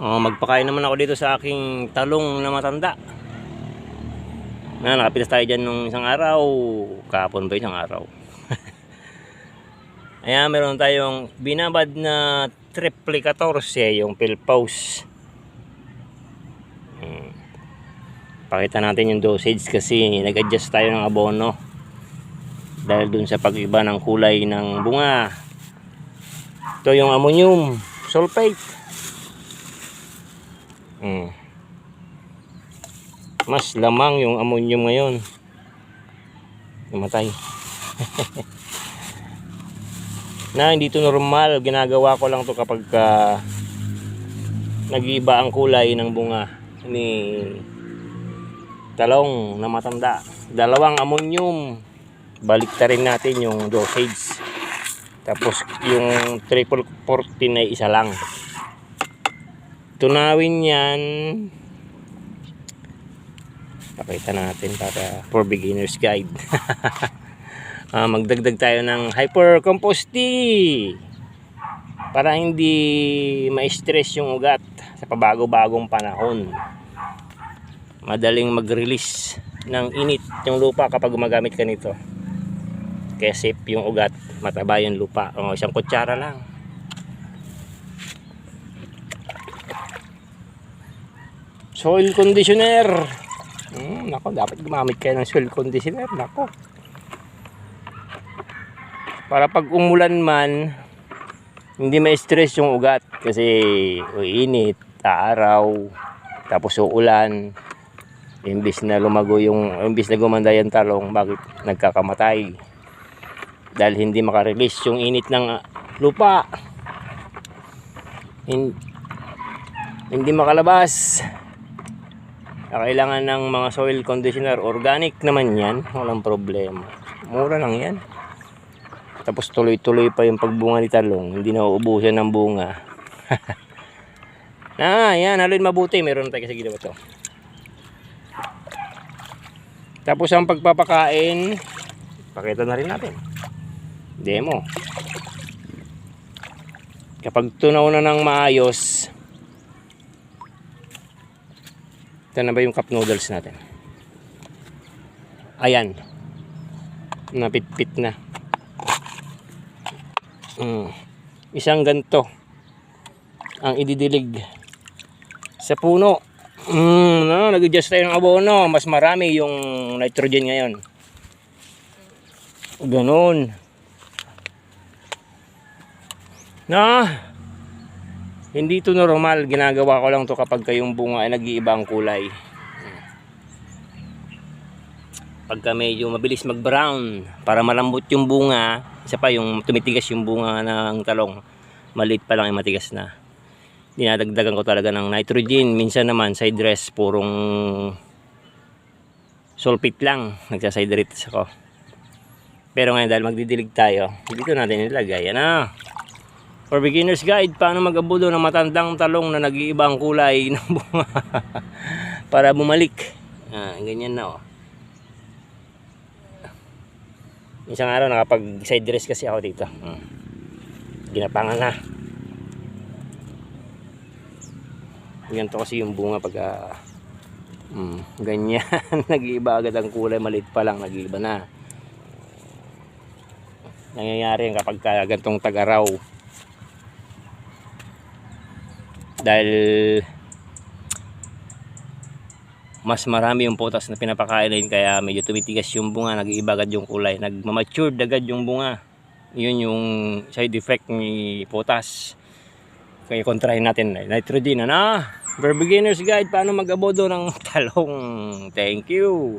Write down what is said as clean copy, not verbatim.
Magpakain naman ako dito sa aking talong na matanda. Nakapitas tayo dyan nung isang araw. Kahapon ba isang araw? Ayan, meron tayong binabad na triple 14, yung Philpaus. Pakita natin yung dosage kasi nag-adjust tayo ng abono dahil dun sa pag-iba ng kulay ng bunga. Ito yung ammonium sulfate. Mas lamang yung ammonium ngayon. Namatay. Na hindi to normal. Ginagawa ko lang to kapag nag-iiba ang kulay ng bunga ni talong na matanda. Dalawang ammonium. Baliktarin natin yung dosage. Tapos yung triple 14 ay isa lang. Tunawin yan. Pakita natin para for beginners guide. Magdagdag tayo ng hyper composting para hindi ma-stress yung ugat sa pabago-bagong panahon. Madaling mag-release ng init yung lupa kapag gumagamit ka nito. Kaya safe yung ugat, mataba yung lupa. Isang kutsara lang. Soil conditioner. Nako, dapat gumamit kayo ng soil conditioner. Nako. Para pag umulan man, hindi ma-stress yung ugat kasi init, araw, tapos uulan. Imbis na gumanda yung talong, bakit nagkakamatay? Dahil hindi makarelease yung init ng lupa. Hindi makalabas. Kailangan ng mga soil conditioner. Organic naman yan, walang problema. Mura lang yan. Tapos tuloy-tuloy pa yung pagbunga ni talong. Hindi na uubusan ng bunga. Yan, halin mabuti. Meron tayo kasi ginawa to. Tapos ang pagpapakain, pakita na rin natin. Demo. Kapag tunaw na ng maayos, ito na ba yung cup noodles natin? Ayan. Napitpit na. Isang ganto ang ididilig sa puno. Nag-adjust tayo ng abono. Mas marami yung nitrogen ngayon. Ganon. Hindi ito normal. Ginagawa ko lang to kapag kayong bunga ay nag-iibang kulay. Pagka medyo mabilis mag-brown para malambot yung bunga, isa pa yung tumitigas yung bunga ng talong, maliit pa lang ay matigas na. Dinadagdagan ko talaga ng nitrogen. Minsan naman side dress, purong sulfate lang, nagsaside dress ako. Pero ngayon dahil magdidilig tayo, dito natin ilagay. Yan for beginners guide, paano mag-abudo ng matandang talong na nag-iibang kulay ng bunga para bumalik. Ganyan na Isang araw nakapag side dress kasi ako dito. Ginapangan na. Ganito kasi yung bunga pag ganyan. Nag-iiba agad ang kulay, maliit pa lang nag-iiba na. Nangyayari kapag gantong tag-araw. Dahil mas marami yung potas na pinapakain kaya medyo tumitigas yung bunga, nag-iiba agad yung kulay, nagmamature agad yung bunga. Yun yung side effect ni potas. Kaya kontrahin natin nitrogen. For beginners guide, paano mag-abono ng talong. Thank you.